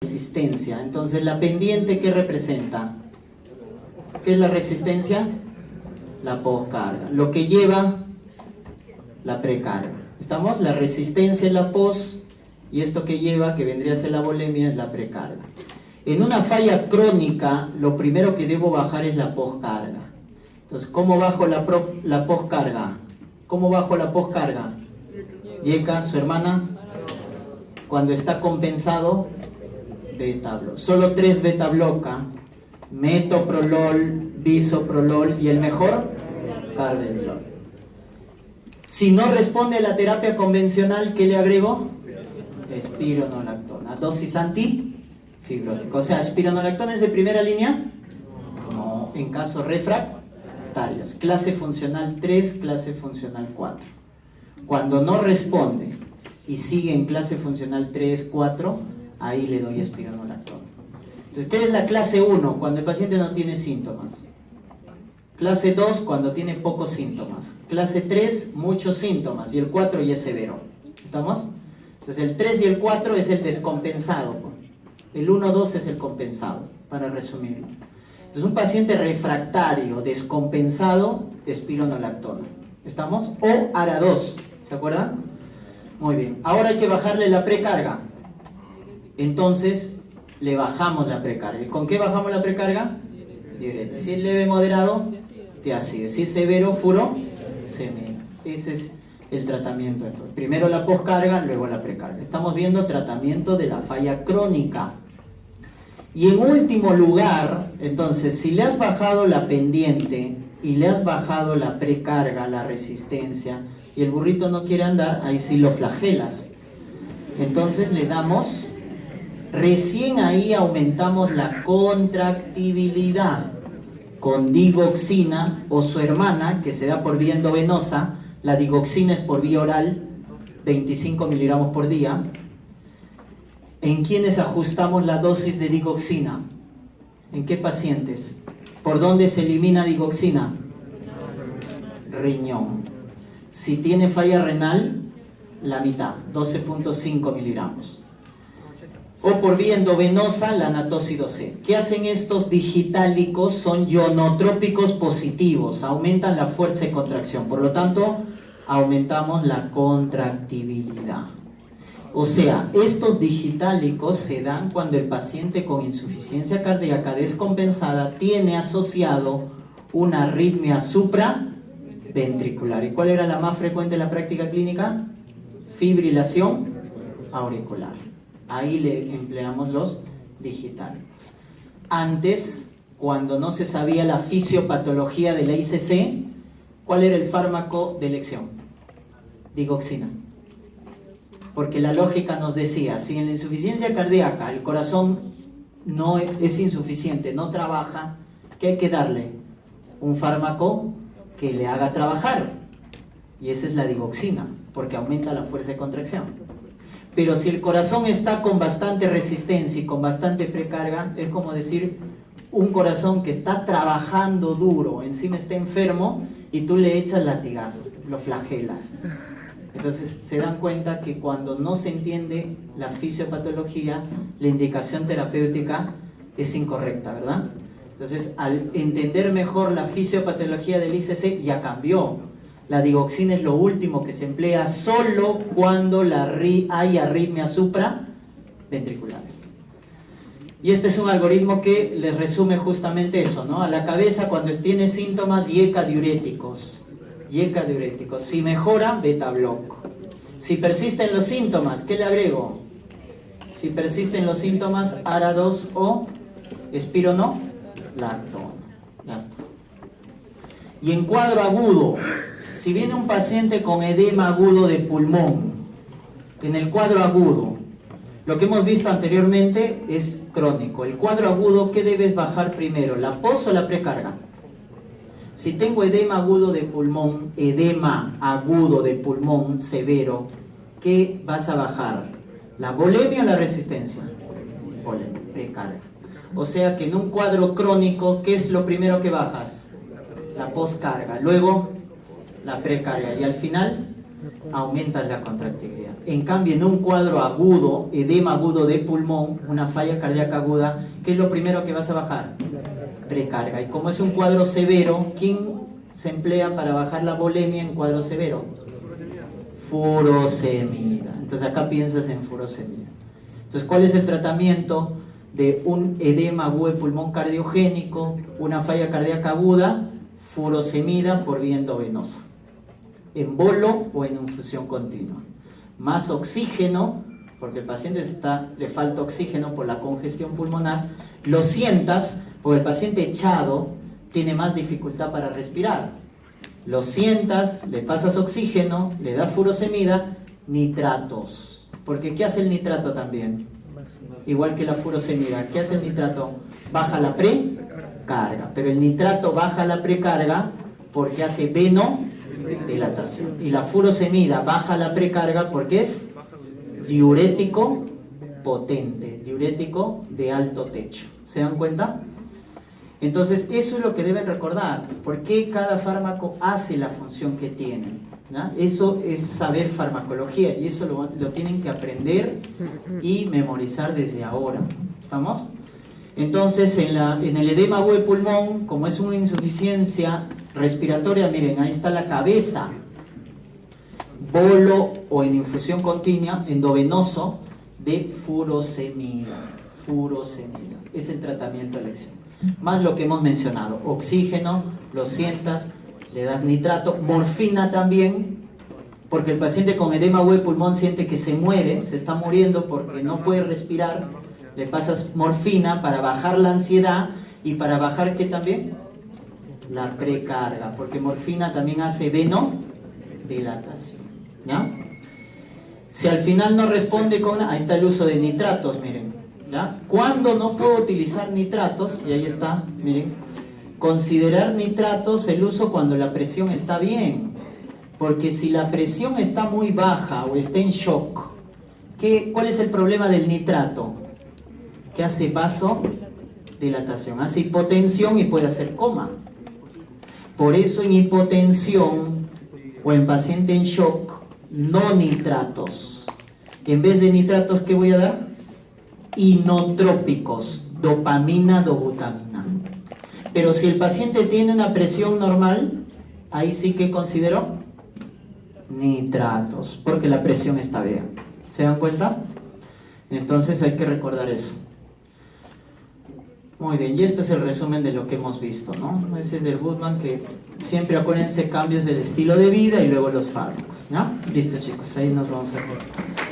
resistencia. Entonces, la pendiente, ¿qué representa? ¿Qué es la resistencia? La poscarga. Lo que lleva la precarga. ¿Estamos? La resistencia es la pos, y esto que lleva, que vendría a ser la volemia, es la precarga. En una falla crónica, lo primero que debo bajar es la poscarga. Entonces, ¿cómo bajo la poscarga? ¿Cómo bajo la poscarga? Yeca, su hermana, cuando está compensado, beta block. Solo 3 beta bloca, metoprolol, bisoprolol y el mejor, carvedilol. Si no responde a la terapia convencional, ¿qué le agrego? Espironolactona, dosis antifibrótica. O sea, ¿espironolactona es de primera línea? No, en casos refractarios. Clase funcional 3, clase funcional 4. Cuando no responde y sigue en clase funcional 3, 4, ahí le doy espironolactona. Entonces, ¿qué es la clase 1? Cuando el paciente no tiene síntomas. Clase 2, cuando tiene pocos síntomas. Clase 3, muchos síntomas. Y el 4 ya es severo. ¿Estamos? Entonces, el 3 y el 4 es el descompensado. El 1, 2 es el compensado, para resumirlo. Entonces, un paciente refractario, descompensado, espironolactona. ¿Estamos? O ARA2. ¿Se acuerdan? Muy bien. Ahora hay que bajarle la precarga. Entonces, le bajamos la precarga. ¿Y con qué bajamos la precarga? Diurético. Si es leve, moderado, tiazida. Si es severo, furosemida. Ese es el tratamiento. Entonces, primero la poscarga, luego la precarga. Estamos viendo tratamiento de la falla crónica. Y en último lugar, entonces, si le has bajado la pendiente y le has bajado la precarga, la resistencia, y el burrito no quiere andar, ahí sí lo flagelas. Entonces le damos, recién ahí aumentamos la contractibilidad con digoxina o su hermana, que se da por vía endovenosa. La digoxina es por vía oral, 25 miligramos por día. ¿En quiénes ajustamos la dosis de digoxina? ¿En qué pacientes? ¿Por dónde se elimina digoxina? Riñón. Si tiene falla renal, la mitad, 12.5 miligramos. O por vía endovenosa, la anatócido C. ¿Qué hacen estos digitálicos? Son ionotrópicos positivos, aumentan la fuerza de contracción, por lo tanto, aumentamos la contractibilidad. O sea, estos digitálicos se dan cuando el paciente con insuficiencia cardíaca descompensada tiene asociado una arritmia supraventricular. ¿Y cuál era la más frecuente en la práctica clínica? Fibrilación auricular. Ahí le empleamos los digitálicos. Antes, cuando no se sabía la fisiopatología de la ICC, ¿cuál era el fármaco de elección? Digoxina. Porque la lógica nos decía, si en la insuficiencia cardíaca el corazón no es insuficiente, no trabaja, ¿qué hay que darle? Un fármaco que le haga trabajar. Y esa es la digoxina, porque aumenta la fuerza de contracción. Pero si el corazón está con bastante resistencia y con bastante precarga, es como decir, un corazón que está trabajando duro, encima está enfermo, y tú le echas latigazo, lo flagelas. Entonces se dan cuenta que cuando no se entiende la fisiopatología, la indicación terapéutica es incorrecta, ¿verdad? Entonces, al entender mejor la fisiopatología del ICC, ya cambió. La digoxina es lo último que se emplea solo cuando hay arritmias supraventriculares. Y este es un algoritmo que les resume justamente eso, ¿no? A la cabeza, cuando tiene síntomas, yeca diuréticos. Yeca diuréticos. Si mejora, beta block. Si persisten los síntomas, ¿qué le agrego? Si persisten los síntomas, ARA2 o espironolactona. Ya está. Y en cuadro agudo, si viene un paciente con edema agudo de pulmón, en el cuadro agudo, lo que hemos visto anteriormente es crónico. El cuadro agudo, ¿qué debes bajar primero? ¿La pos o la precarga? Si tengo edema agudo de pulmón severo, ¿qué vas a bajar? ¿La volemia o la resistencia? Volemia, precarga. O sea que en un cuadro crónico, ¿qué es lo primero que bajas? La poscarga, luego la precarga y al final aumentas la contractibilidad. En cambio, en un cuadro agudo, edema agudo de pulmón, una falla cardíaca aguda, ¿qué es lo primero que vas a bajar? Precarga. Y como es un cuadro severo, ¿quién se emplea para bajar la volemia en cuadro severo? Furosemida. Entonces acá piensas en furosemida. Entonces, ¿cuál es el tratamiento de un edema agudo de pulmón cardiogénico, una falla cardíaca aguda? Furosemida por vía endovenosa, en bolo o en infusión continua. Más oxígeno, porque el paciente le falta oxígeno por la congestión pulmonar. Lo sientas, porque el paciente echado tiene más dificultad para respirar. Lo sientas, le pasas oxígeno, le das furosemida, nitratos. Porque ¿qué hace el nitrato también? Igual que la furosemida. ¿Qué hace el nitrato? Baja la precarga. Pero el nitrato baja la precarga porque hace venodilatación. Y la furosemida baja la precarga porque es diurético potente, diurético de alto techo. ¿Se dan cuenta? Entonces, eso es lo que deben recordar. ¿Por qué cada fármaco hace la función que tiene? ¿No? Eso es saber farmacología y eso lo tienen que aprender y memorizar desde ahora. ¿Estamos? Entonces, en el edema agudo de pulmón, como es una insuficiencia respiratoria, miren, ahí está la cabeza. Bolo o en infusión continua, endovenoso, de furosemida. Furosemida. Es el tratamiento de elección. Más lo que hemos mencionado. Oxígeno, lo sientas, le das nitrato. Morfina también, porque el paciente con edema agudo de pulmón siente que se muere, se está muriendo porque no puede respirar. Le pasas morfina para bajar la ansiedad y para bajar, ¿qué también? La precarga, porque morfina también hace venodilatación. ¿Ya? Si al final no responde con... Ahí está el uso de nitratos, miren. ¿Ya? ¿Cuándo no puedo utilizar nitratos? Y ahí está, miren. Considerar nitratos el uso cuando la presión está bien. Porque si la presión está muy baja o está en shock, ¿cuál es el problema del nitrato? Que hace vasodilatación, hace hipotensión y puede hacer coma. Por eso en hipotensión o en paciente en shock, no nitratos. En vez de nitratos, ¿qué voy a dar? Inotrópicos, dopamina, dobutamina. Pero si el paciente tiene una presión normal, ahí sí que considero nitratos, porque la presión está bien. ¿Se dan cuenta? Entonces hay que recordar eso. Muy bien, y esto es el resumen de lo que hemos visto, ¿no? Ese es del Goodman, que siempre acuérdense cambios del estilo de vida y luego los fármacos, ¿no? Listo, chicos, ahí nos vamos a ver.